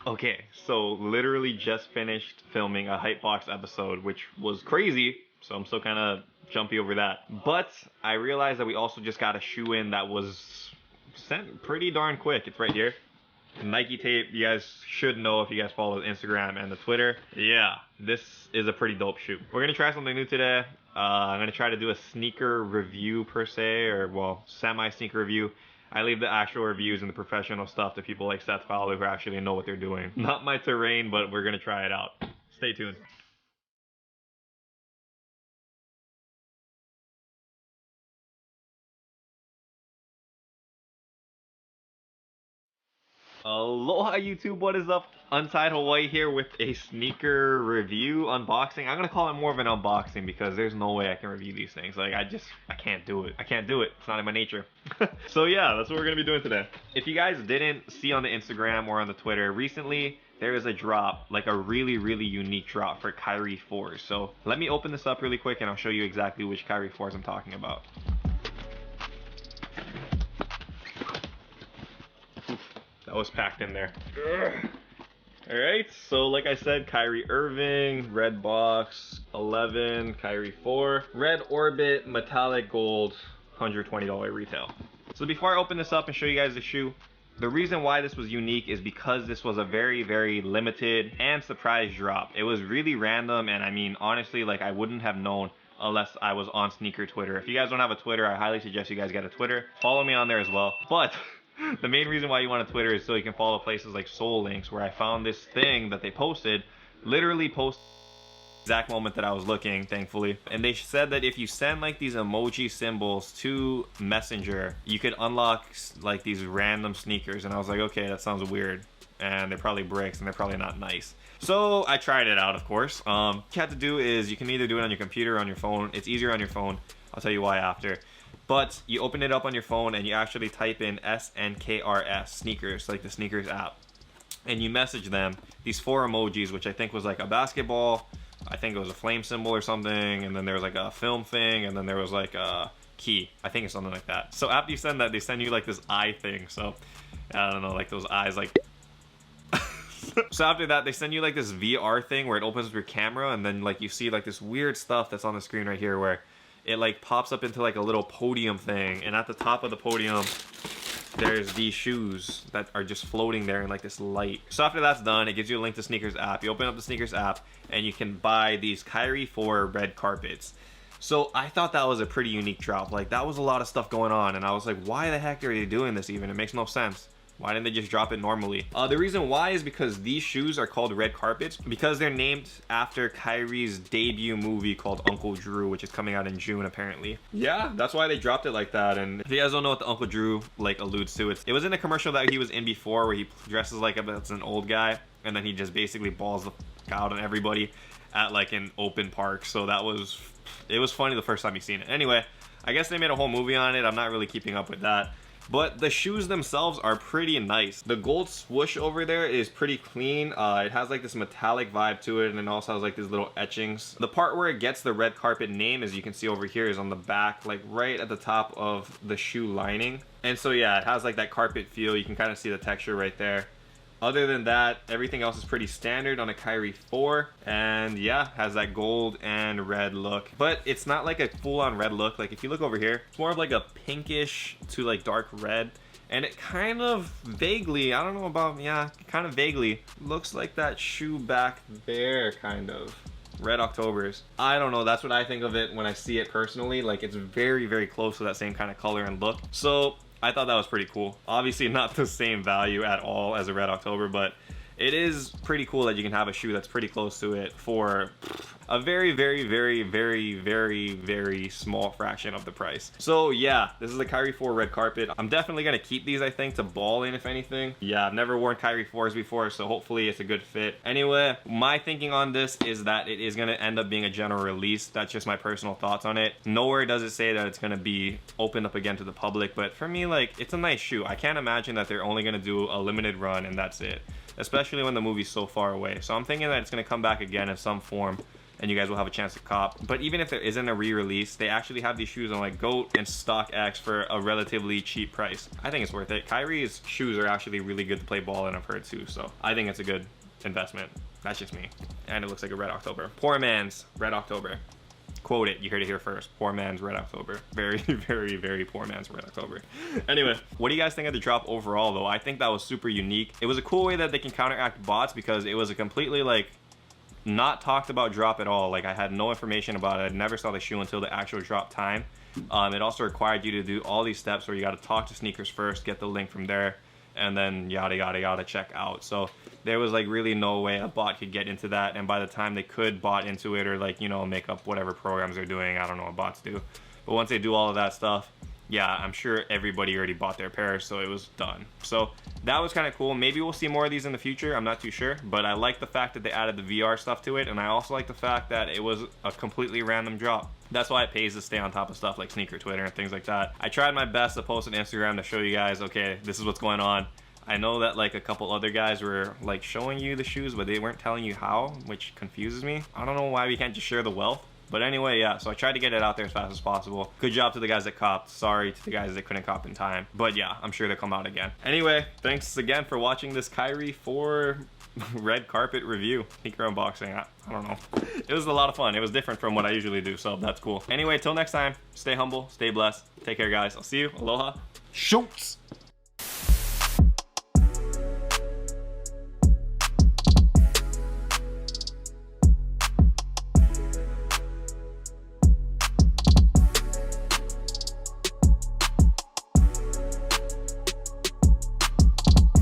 Okay, so literally just finished filming a Hypebox episode, which was crazy. So I'm still kind of jumpy over that. But I realized that we also just got a shoe in that was sent pretty darn quick. It's right here. Nike tape. You guys should know if you guys follow the Instagram and the Twitter. Yeah, this is a pretty dope shoe. We're gonna try something new today. I'm gonna try to do a sneaker review per se, or well, semi-sneaker review. I leave the actual reviews and the professional stuff to people like Seth Fowler who actually know what they're doing. Not my terrain, but we're gonna try it out. Stay tuned. Aloha YouTube, what is up? Untied Hawaii here with a sneaker review unboxing. I'm gonna call it more of an unboxing because there's no way I can review these things. Like I can't do it. I can't do it. It's not in my nature. So yeah, that's what we're gonna be doing today. If you guys didn't see on the Instagram or on the Twitter, recently there is a drop, like a really unique drop for Kyrie 4s. So let me open this up really quick and I'll show you exactly which Kyrie 4s I'm talking about. That was packed in there. Alright, so like I said, Kyrie Irving, red box, 11, Kyrie 4, red orbit, metallic gold, $120 retail. So before I open this up and show you guys the shoe, the reason why this was unique is because this was a very limited and surprise drop. It was really random, and I mean, honestly, like I wouldn't have known unless I was on sneaker Twitter. If you guys don't have a Twitter, I highly suggest you guys get a Twitter. Follow me on there as well. But the main reason why you want a Twitter is so you can follow places like Soul Links, where I found this thing that they posted, literally posted exact moment that I was looking, thankfully. And they said that if you send like these emoji symbols to Messenger, you could unlock like these random sneakers. And I was like, okay, that sounds weird. And they're probably bricks and they're probably not nice. So I tried it out, of course. What you have to do is you can either do it on your computer or on your phone. It's easier on your phone. I'll tell you why after. But you open it up on your phone and you actually type in SNKRS, sneakers, like the sneakers app. And you message them these 4 emojis, which I think was like a basketball, I think it was a flame symbol or something, and then there was like a film thing, and then there was like a key. I think it's something like that. So after you send that, they send you like this eye thing. So I don't know, like those eyes like... So after that, they send you like this VR thing where it opens up your camera, and then like you see like this weird stuff that's on the screen right here where it like pops up into like a little podium thing, and at the top of the podium there's these shoes that are just floating there in like this light. So after that's done, it gives you a link to Sneakers app. You open up the Sneakers app and you can buy these Kyrie 4 red carpets. So I thought that was a pretty unique drop. Like that was a lot of stuff going on, and I was like, why the heck are they doing this even? It makes no sense. Why didn't they just drop it normally? The reason why is because these shoes are called red carpets because they're named after Kyrie's debut movie called Uncle Drew, which is coming out in June apparently. Yeah, that's why they dropped it like that. And if you guys don't know what the Uncle Drew like alludes to, it was in a commercial that he was in before where he dresses like as an old guy, and then he just basically balls the f out on everybody at like an open park. So it was funny the first time you seen it. Anyway, I guess they made a whole movie on it. I'm not really keeping up with that. But the shoes themselves are pretty nice. The gold swoosh over there is pretty clean. It has like this metallic vibe to it, and it also has like these little etchings. The part where it gets the red carpet name, as you can see over here, is on the back, like right at the top of the shoe lining. And so yeah, it has like that carpet feel. You can kind of see the texture right there. Other than that, everything else is pretty standard on a Kyrie 4, and yeah, has that gold and red look. But it's not like a full-on red look. Like if you look over here, it's more of like a pinkish to like dark red, and it kind of vaguely, I don't know about, yeah, kind of vaguely looks like that shoe back there, kind of. Red Octobers. I don't know, that's what I think of it when I see it personally. Like it's very close to that same kind of color and look. So I thought that was pretty cool. Obviously not the same value at all as a Red October, but it is pretty cool that you can have a shoe that's pretty close to it for a very small fraction of the price. So yeah, this is a Kyrie 4 red carpet. I'm definitely gonna keep these, I think, to ball in if anything. Yeah, I've never worn Kyrie 4s before, so hopefully it's a good fit. Anyway, my thinking on this is that it is gonna end up being a general release. That's just my personal thoughts on it. Nowhere does it say that it's gonna be opened up again to the public, but for me, like, it's a nice shoe. I can't imagine that they're only gonna do a limited run and that's it, especially when the movie's so far away. So I'm thinking that it's gonna come back again in some form and you guys will have a chance to cop. But even if there isn't a re-release, they actually have these shoes on like GOAT and StockX for a relatively cheap price. I think it's worth it. Kyrie's shoes are actually really good to play ball in, I've heard too, so I think it's a good investment. That's just me. And it looks like a Red October. Poor man's Red October. Quote it, you heard it here first. Poor man's Red October. Very, very, very poor man's Red October. Anyway, what do you guys think of the drop overall though? I think that was super unique. It was a cool way that they can counteract bots because it was a completely like not talked about drop at all. Like I had no information about it. I never saw the shoe until the actual drop time. It also required you to do all these steps where you got to talk to sneakers first, get the link from there, and then yada yada yada check out. So there was like really no way a bot could get into that, and by the time they could bot into it or like, you know, make up whatever programs they're doing, I don't know what bots do, but once they do all of that stuff, yeah, I'm sure everybody already bought their pair, so it was done. So that was kind of cool. Maybe we'll see more of these in the future, I'm not too sure, but I like the fact that they added the VR stuff to it, and I also like the fact that it was a completely random drop. That's why it pays to stay on top of stuff like sneaker Twitter and things like that. I tried my best to post on Instagram to show you guys, okay, this is what's going on. I know that like a couple other guys were like showing you the shoes, but they weren't telling you how, which confuses me. I don't know why we can't just share the wealth. But anyway, yeah, so I tried to get it out there as fast as possible. Good job to the guys that copped. Sorry to the guys that couldn't cop in time. But yeah, I'm sure they'll come out again. Anyway, thanks again for watching this Kyrie 4 red carpet review. Sneaker unboxing. I don't know. It was a lot of fun. It was different from what I usually do, so that's cool. Anyway, till next time, stay humble, stay blessed. Take care, guys. I'll see you. Aloha. Shoots.